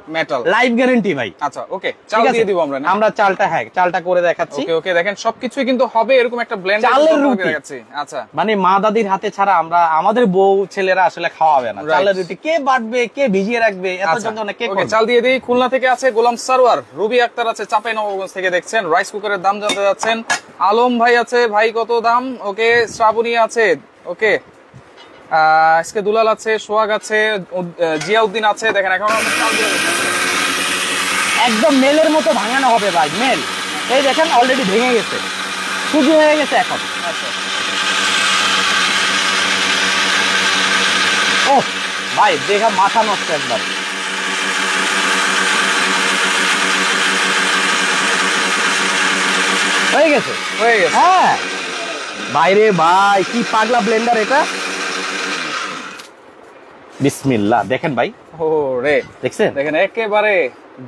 লাইফ গ্যারান্টি ভাই। আচ্ছা ওকে, চাল দিয়ে দিব আমরা। আমরা চালটা, হ্যাঁ চালটা করে দেখাচ্ছি। ওকে ওকে, দেখেন সবকিছুই কিন্তু হবে এরকম একটা ব্লেন্ডার চালের রুটি দেখাচ্ছি। আচ্ছা, মানে মা দাদির হাতে ছাড়া আমরা, আমাদের বউ ছেলেরা আসলে খাওয়াবে না। চালের রুটি কে বাটবে, কে ভিজিয়ে রাখবে, এত যন্ত্রণা কে করবে? চাল দিয়ে দিই। খুলনা থেকে আছে গোলাম সারোয়ার, রুবি আক্তার আছে চাঁপাইনবাবগঞ্জ থেকে দেখছেন, রাইস কুকারের দাম জানতে যাচ্ছেন। আলম ভাই আছে, ভাই কত দাম? ওকে, শ্রাবণী আছে, ওকে, আজকে দুলাল আছে, সোহাগ আছে, জিয়াউদ্দিন আছে। দেখেন এখন একদম মেলের মতো ভাঙানো হবে ভাই, মেল। এই দেখেন অলরেডি ভেঙে গেছে, সুজি হয়ে গেছে এখন। আচ্ছা, ও ভাই, দেখা মাথা নষ্ট একবার। হয়ে গেছে, হয়ে গেছে। হ্যাঁ বাইরে ভাই, কি পাগলা ব্লেন্ডার এটা। বিসমিল্লাহ, দেখেন ভাই। ও রে, দেখছেন? দেখেন একেবারে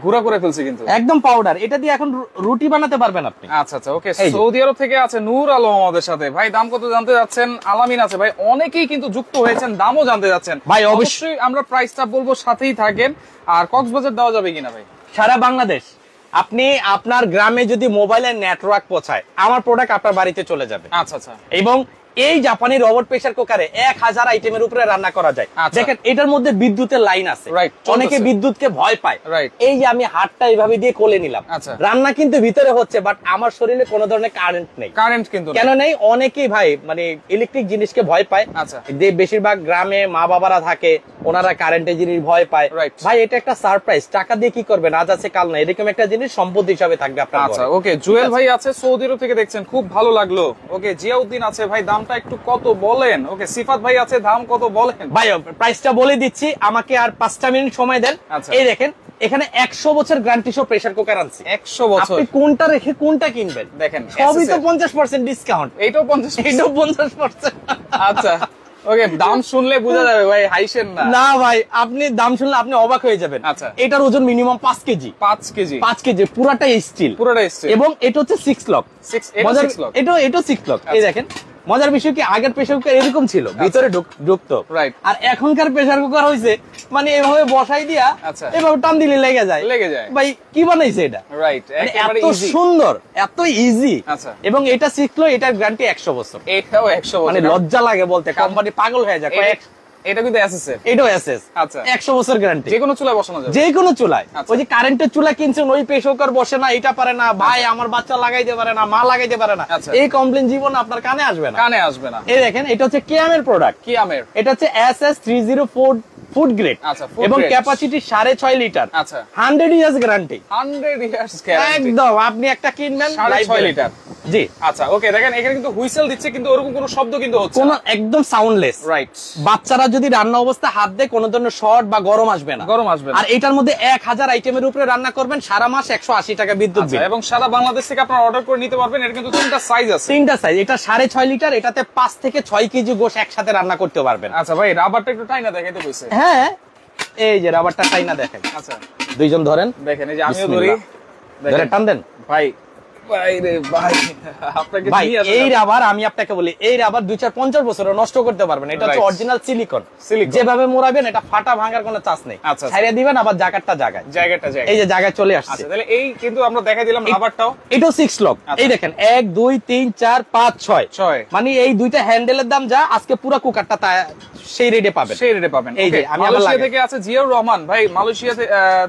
গুঁড়া করে ফেলছে, কিন্তু একদম পাউডার। এটা দিয়ে এখন রুটি বানাতে পারবেন আপনি। আচ্ছা আচ্ছা, ওকে। সৌদি আরব থেকে আছে নূর আলম আমাদের সাথে, ভাই দাম কত জানতে যাচ্ছেন? আলামিন আছে, ভাই অনেকেই কিন্তু যুক্ত হয়েছেন, দামও জানতে যাচ্ছেন। ভাই অবশ্যই আমরা প্রাইসটা বলবো, সাথেই থাকেন। আর কক্সবাজার দেওয়া যাবে কিনা ভাই? সারা বাংলাদেশ। আপনি আপনার গ্রামে যদি মোবাইলের নেটওয়ার্ক পৌঁছায়, আমার প্রোডাক্ট আপনার বাড়িতে চলে যাবে। আচ্ছা আচ্ছা, এবং এই জাপানি রোবট প্রেসার কুকারে 1000 আইটেমের উপরে রান্না করা যায়। দেখেন এটার মধ্যে বিদ্যুতের লাইন আছে, অনেকে বিদ্যুৎকে ভয় পায়। এই যে আমি হাতটা এইভাবে দিয়ে কোলে নিলাম, রান্না কিন্তু ভিতরে হচ্ছে, বাট আমার শরীরে কোনো ধরনের কারেন্ট নেই। কারেন্ট কিন্তু কেন নেই? অনেকেই ভাই মানে ইলেকট্রিক জিনিসকে ভয় পায়। যে বেশিরভাগ গ্রামে মা বাবারা থাকে, ওনারা কারেন্টের জিনিস ভয় পায়। ভাই এটা একটা সারপ্রাইজ, টাকা দিয়ে কি করবেন, আজ আছে কাল না, এরকম একটা জিনিস সম্পদ হিসাবে থাকবে আপনার ঘরে। আচ্ছা ওকে, জুয়েল ভাই আছে সৌদি আরব থেকে দেখছেন, খুব ভালো লাগলো। ওকে, জিয়াউদ্দিন আছে, ভাই দামটা একটু কত বলেন? ওকে, সিফাত ভাই আছে, দাম কত বলেন? ভাই প্রাইসটা বলে দিচ্ছি, আমাকে আর 5টা মিনিট সময় দেন। এই দেখেন এখানে 100 বছর গ্যারান্টি সহ প্রেসার কুকার আনছি। 100 বছর, আপনি কোনটা রেখে কোনটা কিনবেন? দেখেন সবই তো 50% ডিসকাউন্ট। এইটাও 50%। আচ্ছা ওকে, দাম শুনলে বোঝা যাবে ভাই, হাইসেন না। না ভাই, আপনি দাম শুনলে আপনি অবাক হয়ে যাবেন। আচ্ছা, এটার ওজন মিনিমাম 5 কেজি। 5 কেজি, 5 কেজি, পুরাটাই স্টিল, পুরাটাই স্টিল। এবং এটা হচ্ছে 6 লক। এটা 6 লক। এই দেখেন মজার বিষয় কি, আগের প্রেসার কুকার এরকম ছিল, ভিতরে ঢুকতো। আর এখনকার প্রেসার কুকার হয়েছে মানে এভাবে বসাই দিয়া এভাবে টান দিলে লেগে যায়। ভাই কি বানাইছে এটা? এত সুন্দর, এত ইজি। এবং এটা 6 লক, এটার গ্যারান্টি 100 বছর। এটাও 100 বছর, মানে লজ্জা লাগে বলতে, কোম্পানি পাগল হয়ে যায়। এটা কিন্তু এসএস এর, এটাও এসএস। আচ্ছা, 100 বছর গ্যারান্টি, যে কোনো চুলায় বসানো যাবে, যে কোনো চুলায়। ওই যে কারেন্টের চুলা কিনছেন, ওই প্রেসার কুকার বসে না, এটা পারে না ভাই, আমার বাচ্চা লাগাইতে পারে না, মা লাগাইতে পারে না, এই কমপ্লেইন জীবন আপনার কানে আসবে না, কানে আসবে না। এই দেখেন এটা হচ্ছে কিয়ামের প্রোডাক্ট। কিয়ামের এটা হচ্ছে SS 304 ফুড গ্রেড এবং ক্যাপাসিটি 6.5 লিটার। আচ্ছা 100 ইয়ার্স গ্যারান্টি। 100 ইয়ার্স গ্যারান্টি একদম, আপনি একটা কিনবেন 6.5 লিটার। জি আচ্ছা ওকে, দেখেন এখানে কিন্তু হুইসেল দিচ্ছে কিন্তু ওরকম কোনো শব্দ কিন্তু হচ্ছে কোন না, একদম সাউন্ডলেস। রাইট। বাচ্চারা যদি রান্না অবস্থা হাত দেয় কোনো ধরনের শর্ট বা গরম আসবে না, গরম আসবে না। আর এটার মধ্যে 1000 আইটেমের উপরে রান্না করবেন, সারা মাস 180 টাকা বিদ্যুৎ বিল। এবং সারা বাংলাদেশ থেকে আপনারা অর্ডার করে নিতে পারবেন। এটা কিন্তু তিনটা সাইজ আছে, তিনটা সাইজ। এটা 6.5 লিটার, এটাতে 5 থেকে 6 কেজি গোশ একসাথে রান্না করতে পারবেন। আচ্ছা ভাই, রাবারটা একটু টাইনা দেখাইতে কইছে। হ্যাঁ, এই যে রাবারটা টাইনা দেখেন। আচ্ছা দুইজন ধরেন, দেখেন এই যে আমিও ধরি, ধরে টান দেন ভাই। ভাইরে ভাই, আপনাকে ভাই এই রাবার আমি আপনাকে বলি, এই রাবার 2-4-50 বছর নষ্ট করতে পারবেন। এটা হচ্ছে অরিজিনাল সিলিকন। যেভাবে মোড়াবেন এটা ফাটা ভাঙার কোনো চান্স নেই। ছাইড়া দিবেন আবার জায়গাটা জায়গায়, এই যে জায়গায় চলে আসছে। আচ্ছা তাহলে এই কিন্তু আমরা দেখাই দিলাম রাবারটাও। এটাও 6 লক। এই দেখেন 1 2 3 4 5 6 মানে এই দুইটা হ্যান্ডেলের দাম যা, আজকে পুরো কুকারটা সেই রেটে পাবেন, সেই রেটে পাবেন। এই যে আমি মালয়েশিয়া থেকে আছে জিয়াউর রহমান ভাই, মালয়েশিয়া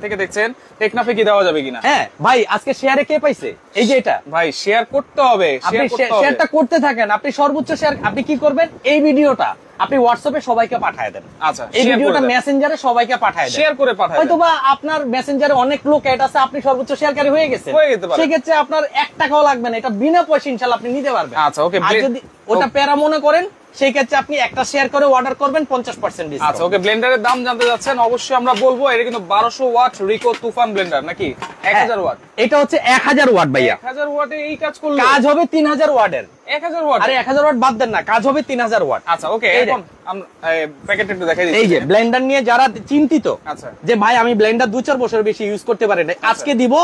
থেকে দেখছেন, টেকনাফে কি দেওয়া যাবে কিনা? হ্যাঁ ভাই, আজকে শেয়ারে কে পাইছে? এই যে এটা ভাই শেয়ার করতে হবে, শেয়ারটা করতে থাকেন। আপনি সর্বোচ্চ শেয়ার আপনি কি করবেন, এই ভিডিওটা আপনি হোয়াটসঅ্যাপে সবাইকে পাঠায় দেন। আচ্ছা এই ভিডিওটা মেসেঞ্জারে সবাইকে পাঠায় দেন, শেয়ার করে পাঠায় দেন। হয়তোবা আপনার মেসেঞ্জারে অনেক লোক অ্যাড আছে, আপনি সর্বোচ্চ শেয়ারকারী হয়ে গেছেন, সেই ক্ষেত্রে আপনার 1 টাকাও লাগবে না, এটা বিনা পয়সা ইনশাআল্লাহ আপনি নিতে পারবেন। আচ্ছা ওকে, আর যদি ওটা প্যারা মনে করেন সেই ক্ষেত্রে আপনি একটা শেয়ার করে অর্ডার করবেন 50% ডিসকাউন্ট। আচ্ছা ওকে, ব্লেন্ডারের দাম জানতে যাচ্ছেন, অবশ্যই আমরা বলবো এটা কিন্তু 1200 ওয়াট রিকো তুফান ব্লেন্ডার নাকি 1000 ওয়াট? এটা হচ্ছে 1000 ওয়াট ভাইয়া। 1000 ওয়াটে এই কাজ করলে কাজ হবে 3000 ওয়াটের। 1000 ওয়াট? আরে 1000 ওয়াট বাদ দেন না, কাজ হবে 3000 ওয়াট। আচ্ছা ওকে, এখন আমরা প্যাকেট একটু দেখাই দিচ্ছি। এই যে ব্লেন্ডার নিয়ে যারা চিন্তিত, আচ্ছা যে ভাই আমি ব্লেন্ডার 2-4 বছর বেশি ইউজ করতে পারি না, আজকে দিব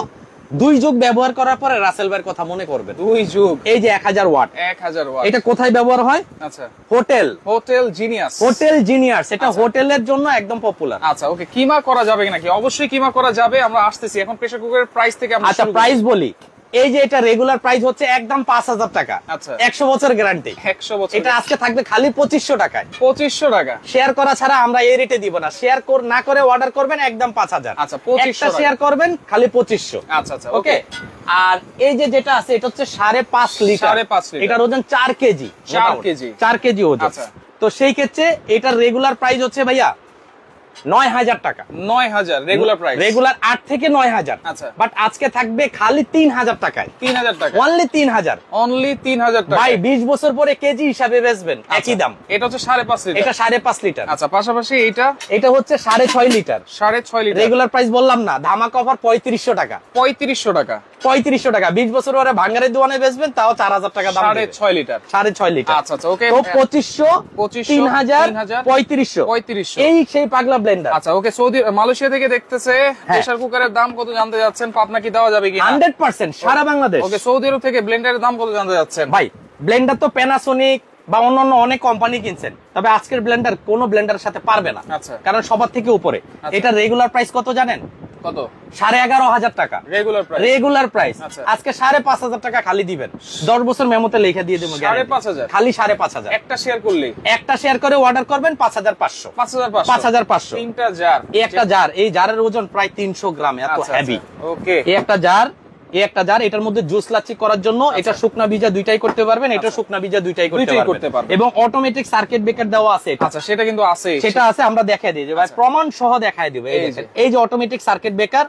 2 যুগ ব্যবহার করার পরে রাসেল ভাইয়ের কথা মনে করবেন। 2 যুগ, এই যে 1000 ওয়াট। 1000 ওয়াট এটা কোথায় ব্যবহার হয়? আচ্ছা হোটেল জিনিয়াস, এটা হোটেলের জন্য একদম পপুলার। আচ্ছা ওকে, কিমা করা যাবে নাকি? অবশ্যই কিমা করা যাবে, আমরা আসতেছি। এখন প্রেসার কুকারের প্রাইস থেকে আমরা আচ্ছা প্রাইস বলি। এই যে এটা রেগুলার প্রাইস হচ্ছে একদম 5000 টাকা। আচ্ছা 100 বছর গ্যারান্টি। 100 বছর। এটা আজকে থাকবে খালি 2500 টাকায়। 2500 টাকা শেয়ার করা ছাড়া আমরা এই রেটে দিব না। শেয়ার না করে অর্ডার করবেন একদম 5000। আচ্ছা 2500 একটা শেয়ার করবেন খালি 2500। আচ্ছা আচ্ছা ওকে। আর এই যে যেটা আছে এটা হচ্ছে 5.5 লিটার। 5.5 লিটার। এটার ওজন 4 কেজি। 4 কেজি ওজন। আচ্ছা, তো সেই ক্ষেত্রে এটার রেগুলার প্রাইস হচ্ছে ভাইয়া 9000 টাকা। 9000 রেগুলার প্রাইস, রেগুলার 8 থেকে 9000। আচ্ছা বাট আজকে থাকবে খালি 3000 টাকায়। 3000 টাকা, অনলি 3000। অনলি 3000 টাকা ভাই 20 বছর পরে কেজি হিসাবে বেচবেন একই দাম। এটা হচ্ছে 5.5 লিটার। এটা 5.5 লিটার। আচ্ছা পাশাপাশি এটা হচ্ছে 6.5 লিটার। 6.5 লিটার রেগুলার প্রাইস বললাম না, ধামাকা অফার 3500 টাকা। 3500 টাকা। 3500 টাকা 20 বছর পরে ভাঙারের দোকানে বেচবেন, তাও 4000 টাকা দাম। 6.5 লিটার। 6.5 লিটার। আচ্ছা আচ্ছা ওকে। তো 2500 3000 3500 এই সেই পাগলা ব্লেন্ডার। আচ্ছা ওকে, মালয়েশিয়া থেকে দেখতেছে, প্রেসার কুকারের দাম কত জানতে যাচ্ছেন? পাবনা কি দেওয়া যাবে কি? 100% সারা বাংলাদেশ। ওকে, সৌদি আরব থেকে ব্লেন্ডারের দাম কত জানতে যাচ্ছেন? ভাই ব্লেন্ডার তো প্যানাসোনিক বা অন্যান্য অনেক কোম্পানি কিনছেন, তবে আজকের ব্লেন্ডার কোন ব্লেন্ডারের সাথে পারবে না। আচ্ছা, কারণ সবার থেকে উপরে। এটা রেগুলার প্রাইস কত জানেন? কত? 11,500 টাকা রেগুলার প্রাইস। আজকে 5,500 টাকা খালি দিবেন। 10 বছর মেমোতে লিখে দিয়ে দেবো। 5,500 খালি 5,500। একটা শেয়ার করলে, একটা শেয়ার করে অর্ডার করবেন 5500। 5500 তিনটা জার। একটা জার, এই জারের ওজন প্রায় 300 গ্রাম, এত হেভি। ওকে, এই একটা জার, এটার মধ্যে জুস লাচ্ছি করার জন্য এটা শুকনা ভিজা দুইটাই করতে পারবেন, এটা শুকনা ভিজা দুইটাই করতে পারবেন। এবং অটোমেটিক সার্কিট ব্রেকার দেওয়া আছে। আচ্ছা সেটা কিন্তু আছে, সেটা আছে, আমরা দেখাই দিই যে ভাই প্রমাণ সহ দেখাই দিব। এই যে অটোমেটিক সার্কিট ব্রেকার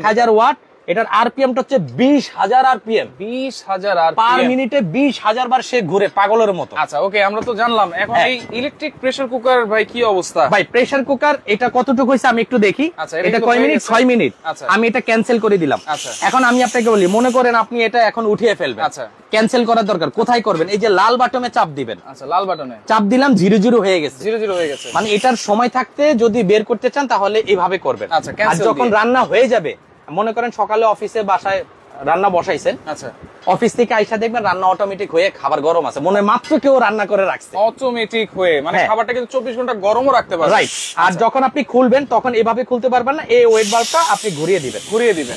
1000 ওয়াট। এটার আরপিএম হচ্ছে 20000 আরপিএম। 20000 পার মিনিটে 20000 বার সে ঘুরে পাগলের মতো। আচ্ছা ওকে, আমরা তো জানলাম। এখন এই ইলেকট্রিক প্রেসার কুকার ভাই কি অবস্থা? ভাই প্রেসার কুকার এটা কতটুকু হইছে আমি একটু দেখি। এটা কয় মিনিট? 6 মিনিট। আমি এটা ক্যান্সেল করে দিলাম। এখন আমি আপনাকে বলি, মনে করেন আপনি এটা এখন উঠিয়ে ফেলবেন। আচ্ছা, ক্যান্সেল করার দরকার কোথায় করবেন? এই যে লাল বাটনে চাপ দিবেন। আচ্ছা, লাল বাটনে চাপ দিলাম, 00 হয়ে গেছে। 00 হয়ে গেছে মানে এটার সময় থাকতে যদি বের করতে চান তাহলে এইভাবে করবেন। আচ্ছা, আর যখন রান্না হয়ে যাবে, মনে করেন সকালে অফিসে বাসায় রান্না বসাইছেন, আচ্ছা অফিস থেকে আইসা দেখবেন রান্না অটোমেটিক হয়ে খাবার গরম আছে, মনে মাত্র কেউ রান্না করে রাখছে অটোমেটিক হয়ে, মানে খাবারটা কিন্তু 24 ঘন্টা গরমও রাখতে পারবেন। রাইট। আর যখন আপনি খুলবেন তখন এভাবে খুলতে পারবেন না, এই ওয়েট বাল্বটা আপনি ঘুরিয়ে দিবেন।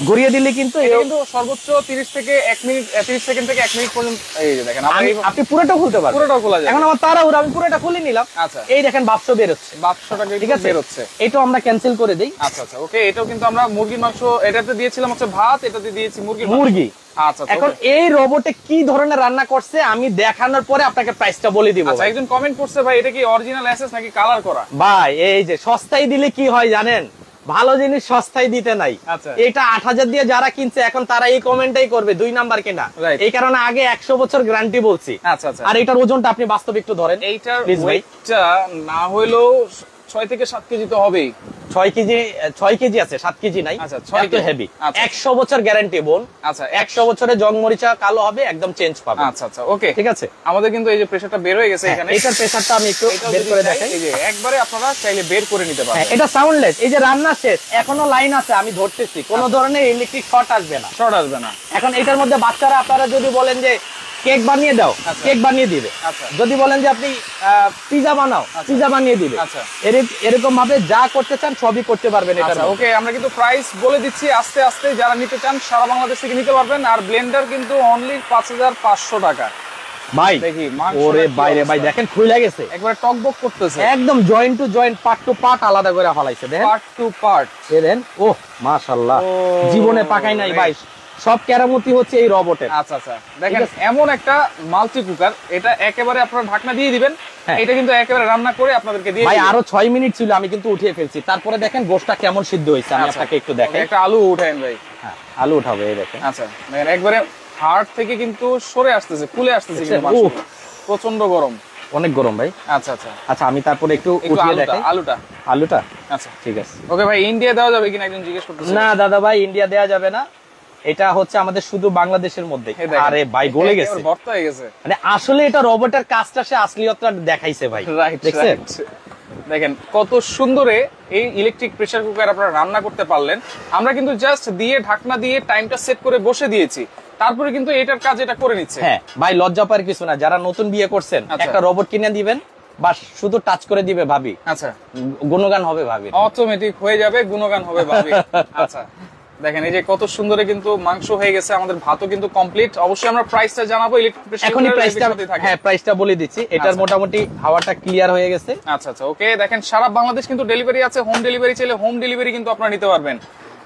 ঘুরিয়ে দিলে কিন্তু এটা কিন্তু সর্বোচ্চ 30 থেকে 1 মিনিট, 30 সেকেন্ড থেকে 1 মিনিট পর্যন্ত। এই যে দেখেন, আপনি পুরোটা খুলতে পারবেন, পুরোটা খোলা যায়। এখন আমার তাড়াহুড়া, আমি পুরোটা খুলে নিলাম। আচ্ছা, এই দেখেন বাক্স বের হচ্ছে, বাক্সটা ঠিক আছে বের হচ্ছে। এটাও আমরা ক্যান্সেল করে দেই। আচ্ছা আচ্ছা ওকে, এটাও কিন্তু আমরা মুরগির মাংস, এটাতে দিয়েছিলাম হচ্ছে ভাত, এটাতে দিয়েছি মুরগি। আচ্ছা, এখন এই রোবটে কি ধরনের রান্না করছে আমি দেখানোর পরে আপনাকে প্রাইসটা বলে দিব। আচ্ছা, একজন কমেন্ট করছে ভাই এটা কি অরিজিনাল এসএস নাকি কালার করা? ভাই এই যে সস্তায় দিলে কি হয় জানেন, ভালো জিনিস সস্তায় দিতে নাই। এটা 8000 দিয়ে যারা কিনছে এখন তারা এই কমেন্টটাই করবে 2 নাম্বার কেনা, এই কারণে আগে 100 বছর গ্যারান্টি বলছি। আর এটার ওজনটা আপনি বাস্তবে একটু ধরেন। এইটার ওয়েটটা না হইলেও 6 থেকে 7 কেজি তো হবেই। 6 কেজি আছে, 7 কেজি নাই। আচ্ছা, 6 কেজি হেভি। 100 বছর গ্যারান্টি বোন। আচ্ছা, 100 বছরের জং মরিচা কালো হবে, একদম চেঞ্জ পাবে। আচ্ছা আচ্ছা, ওকে, ঠিক আছে। আমাদের কিন্তু এই যে প্রেসারটা বের হয়ে গেছে এখানে। এটার প্রেসারটা আমি একটু বের করে দেখাই। এই যে একবারে আপনারা চাইলে বের করে নিতে পারবেন। এটা সাউন্ডলেস। এই যে রান্না শেষ, এখনো লাইন আছে, আমি ধরতেছি, কোনো ধরনের ইলেকট্রিক শর্ট আসবে না। এখন এটার মধ্যে বাচ্চারা আপনারা যদি বলেন যে কেক বানিয়ে দাও, কেক বানিয়ে দিবে। যদি বলেন যে আপনি পিজা বানাও, পিজা বানিয়ে দিবে। এরকম ভাবে যা করতে চান সবই করতে পারবেন এটা। ওকে, আমরা কিন্তু প্রাইস বলে দিচ্ছি আস্তে আস্তে, যারা নিতে চান সারা বাংলাদেশ থেকে নিতে পারবেন। আর ব্লেন্ডার কিন্তু অনলি 5500 টাকা। ভাই ওরে বাইরে ভাই দেখেন খুলে গেছে, একবারে টকবক করতেছে, একদম joint to joint, part to part আলাদা করে ফলাইছে। দেখেন পার্ট টু পার্ট, দেখেন। ওহ মাশাআল্লাহ, জীবনে পাকাই নাই ভাই, সব কেরামতি হচ্ছে এই রোবটের। আচ্ছা আচ্ছা, দেখেন এমন একটা মাল্টি কুকার, এটা একেবারে আপনারা ঢাকনা দিয়ে দিবেন, এটা কিন্তু একেবারে রান্না করে আপনাদেরকে দিয়ে ভাই আরো 6 মিনিট ছিল, আমি কিন্তু উঠিয়ে ফেলছি। তারপরে দেখেন গোশটা কেমন সিদ্ধ হয়েছে, আমি আপনাকে একটু দেখাই। একটা আলু উঠায়েন ভাই। হ্যাঁ, আলু উঠাবো, এই দেখেন। আচ্ছা, দেখেন একবারে হাড় থেকে কিন্তু সরে আসতেছে, ফুলে আসতেছে, কিন্তু মাংস প্রচন্ড গরম, অনেক গরম ভাই। আচ্ছা আচ্ছা আচ্ছা, আমি তারপরে একটু উঠিয়ে দেখাই আলুটা। আচ্ছা ঠিক আছে। ওকে ভাই, ইন্ডিয়া দেওয়া যাবে কিনা একজন জিজ্ঞেস করতেছে। না দাদা ভাই, ইন্ডিয়া দেওয়া যাবে না, এটা হচ্ছে আমাদের শুধু বাংলাদেশের মধ্যে। আরে ভাই গলে গেছে, ভর্তা হয়ে গেছে। মানে আসলে এটা রোবটের কাজটা সে আসলিয়তটা দেখাইছে ভাই। দেখছেন, দেখেন কত সুন্দরে এই ইলেকট্রিক প্রেসার কুকার আপনারা রান্না করতে পারলেন। আমরা কিন্তু জাস্ট দিয়ে ঢাকনা দিয়ে টাইমটা সেট করে বসে দিয়েছি, তারপরে কিন্তু এটার কাজ এটা করে নিচ্ছে। হ্যাঁ ভাই, লজ্জা পাওয়ার কিছু না। যারা নতুন বিয়ে করছেন, একটা রোবট কিনে দিবেন, বা শুধু টাচ করে দিবে ভাবি, আচ্ছা গুণগান হবে ভাবি, অটোমেটিক হয়ে যাবে, গুণগান হবে ভাবি। আচ্ছা, দেখেন এই যে কত সুন্দরে কিন্তু মাংস হয়ে গেছে, আমাদের ভাতও কিন্তু কমপ্লিট। অবশ্যই আমরা প্রাইসটা জানাবো ইলেকট্রিক প্রেসার কুকারের। এখনই প্রাইসটা, হ্যাঁ প্রাইসটা বলে দিচ্ছি। এটার মোটামুটি হাওয়াটা ক্লিয়ার হয়ে গেছে। আচ্ছা আচ্ছা, ওকে, দেখেন সারা বাংলাদেশ কিন্তু ডেলিভারি আছে। হোম ডেলিভারি চাইলে হোম ডেলিভারি কিন্তু আপনারা নিতে পারবেন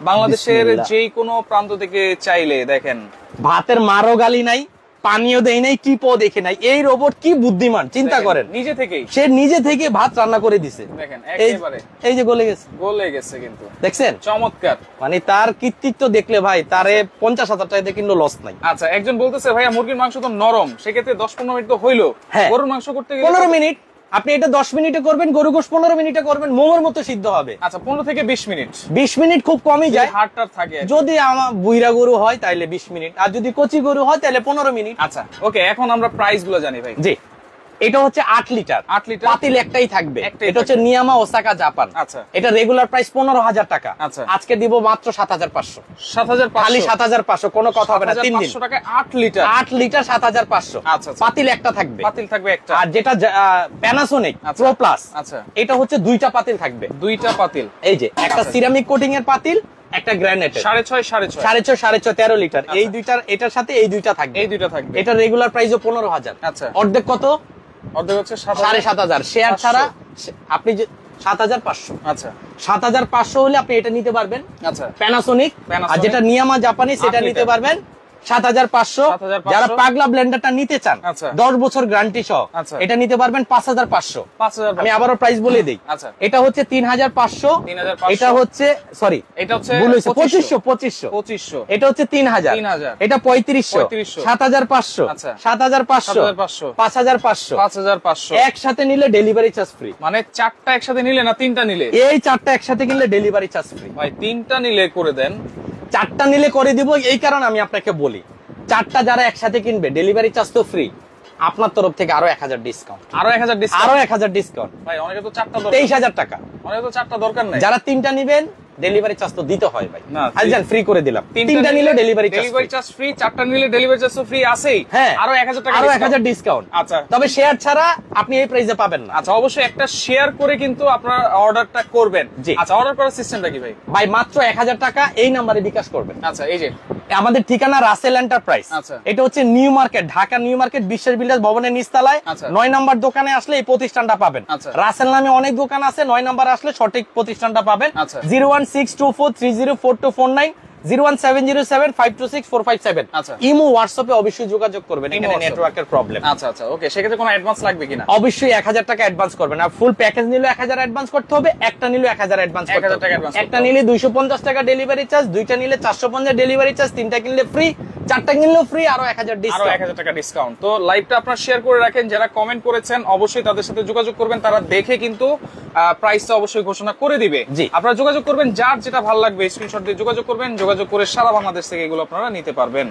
বাংলাদেশের যেই কোনো প্রান্ত থেকে চাইলে। দেখেন ভাতের মারও গালি নাই, পানিও দেয় নাই, টিপও দেখে নাই। এই রোবট কি বুদ্ধিমান, চিন্তা করেন। সে নিজে থেকে ভাত রান্না করে দিছে। দেখেন একেবারে এই যে গলে গেছে কিন্তু, দেখছেন, চমৎকার। মানে তার কৃতিত্ব দেখলে ভাই তারে 50,000 টাকা দিয়ে কিনলো লস নাই। আচ্ছা, একজন বলতেছে ভাইয়া মুরগির মাংস তো নরম, সেক্ষেত্রে 10-15 মিনিট তো হইলো। গরুর মাংস করতে গেলে 15 মিনিট। আপনি এটা 10 মিনিটে করবেন, গরু গোশত 15 মিনিটে করবেন, মোমোর মতো সিদ্ধ হবে। আচ্ছা, 15 থেকে 20 মিনিট। 20 মিনিট খুব কমই যায়, হাড়টার থাকে। যদি আমার বুইরা গরু হয় তাহলে 20 মিনিট, আর যদি কচি গরু হয় তাহলে 15 মিনিট। আচ্ছা, ওকে, এখন আমরা প্রাইস গুলো জানি ভাই। জি, এটা হচ্ছে 8 লিটার পাতিল, একটাই থাকবে। এটা হচ্ছে নিয়ামা ওসাকা জাপান। আচ্ছা, এটা রেগুলার প্রাইস 15,000 টাকা। আচ্ছা, আজকে দিব মাত্র 7,500। 7,500, খালি 7,500, কোনো কথা হবে না। 3 দিন 500 টাকা 8 লিটার। 8 লিটার 7,500। আচ্ছা, পাতিল একটা থাকবে, একটা। আর যেটা প্যানাসোনিক প্রো প্লাস, আচ্ছা, এটা হচ্ছে 2টা পাতিল থাকবে। 2টা পাতিল, এই যে একটা সিরামিক কোটিং এর পাতিল, একটা গ্রানাইটের। 6.5 13 লিটার। এই দুইটার, এটার সাথে এই দুইটা থাকবে। এটা রেগুলার প্রাইসও 15,000। আচ্ছা, অর্ধেক কত? অর্ধেক হচ্ছে 7,500। শেয়ার ছাড়া আপনি 7,500। আচ্ছা, 7,500 হলে আপনি এটা নিতে পারবেন। আচ্ছা, প্যানাসোনিক। আর যেটা নিয়ামা জাপানি সেটা নিতে পারবেন 7,500। যারা পাগলা ব্লেন্ডারটা নিতে চান 10 বছর গ্যারান্টি সহ, এটা নিতে পারবেন 5,500। আমি আবারও প্রাইস বলে দেই। এটা হচ্ছে 3,500। এটা হচ্ছে সরি, এটা হচ্ছে 2500। এটা হচ্ছে 3,000। এটা 3500। 7,500। 7,500। 5,500। একসাথে নিলে ডেলিভারি চার্জ ফ্রি। মানে 4টা একসাথে নিলে না 3টা নিলে? এই 4টা একসাথে কিনলে ডেলিভারি চার্জ ফ্রি। ভাই 3টা নিলে করে দেন। 4টা নিলে করে দিব, এই কারণে আমি আপনাকে বলি 4টা যারা একসাথে কিনবে ডেলিভারি চার্জ তো ফ্রি, আপনার তরফ থেকে আরো 1000 ডিসকাউন্ট। আরো 1000 ডিসকাউন্ট। ভাই অনেকে তো 4টা দরকার, 23,000 টাকা। অনেকে তো 4টা দরকার নাই। যারা 3টা নেবেন ডেলিভারি চার্জ তো দিতে হয় ভাই। আজকাল ফ্রি করে দিলাম। 3টা নিলে ডেলিভারি চার্জ ফ্রি, 4টা নিলে ডেলিভারি চার্জ ফ্রি আছেই। হ্যাঁ, আরো 1000 টাকা, আরো 1000 ডিসকাউন্ট। আচ্ছা, তবে শেয়ার ছাড়া আপনি এই প্রাইসে পাবেন না। আচ্ছা, অবশ্যই একটা শেয়ার করে কিন্তু আপনার অর্ডারটা করবেন। আচ্ছা, অর্ডার করার সিস্টেমটা কি ভাই? ভাই মাত্র 1000 টাকা এই নম্বরে বিকাশ করবেন। আচ্ছা, এই যে আমাদের ঠিকানা রাসেল এন্টারপ্রাইজ। এটা হচ্ছে new market, Dhaka new market বিশ্বাস বিল্ডার্স ভবনের নিচতলায় 9 নম্বর দোকানে আসলে এই প্রতিষ্ঠানটা পাবেন। রাসেল নামে অনেক দোকান আছে, 9 নম্বর আসলে সঠিক প্রতিষ্ঠানটা পাবেন। 01624304249। 01707526457। আচ্ছা, ইমো হোয়াটসঅ্যাপে অবশ্যই যোগাযোগ করবেন, এখানে নেটওয়ার্কের প্রবলেম। আচ্ছা আচ্ছা, ওকে। সেক্ষেত্রে কোনো অ্যাডভান্স লাগবে কিনা? অবশ্যই 1000 টাকা অ্যাডভান্স করবেন। আর ফুল প্যাকেজ নিলে 1000 অ্যাডভান্স করতে হবে, একটা নিলে 1000 অ্যাডভান্স করতে হবে। 1000 টাকা অ্যাডভান্স, একটা নিলে 250 টাকা ডেলিভারি চার্জ, দুইটা নিলে 450 ডেলিভারি চার্জ, তিনটা কিনলে ফ্রি, চারটা কিনলেও ফ্রি, আরো 1000 ডিসকাউন্ট। আরো 1000 টাকা ডিসকাউন্ট। তো লাইভটা আপনারা শেয়ার করে রাখেন, যারা কমেন্ট করেছেন অবশ্যই তাদের সাথে যোগাযোগ করবেন, তারা দেখে কিন্তু প্রাইসটা অবশ্যই ঘোষণা করে দিবে। জি, আপনারা যোগাযোগ করবেন, যার যেটা ভালো লাগবে স্ক্রিনশট দিয়ে যোগাযোগ করবেন, যোগাযোগ করে সারা বাংলাদেশ থেকে এগুলো আপনারা নিতে পারবেন।